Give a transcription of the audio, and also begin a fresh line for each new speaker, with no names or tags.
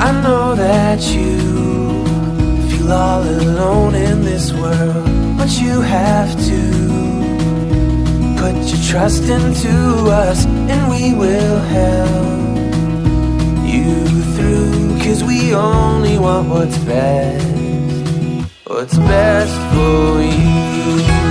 I know that you feel all alone in this world, but you have to put your trust into us, and we will help you through. 'Cause we only want what's best for you.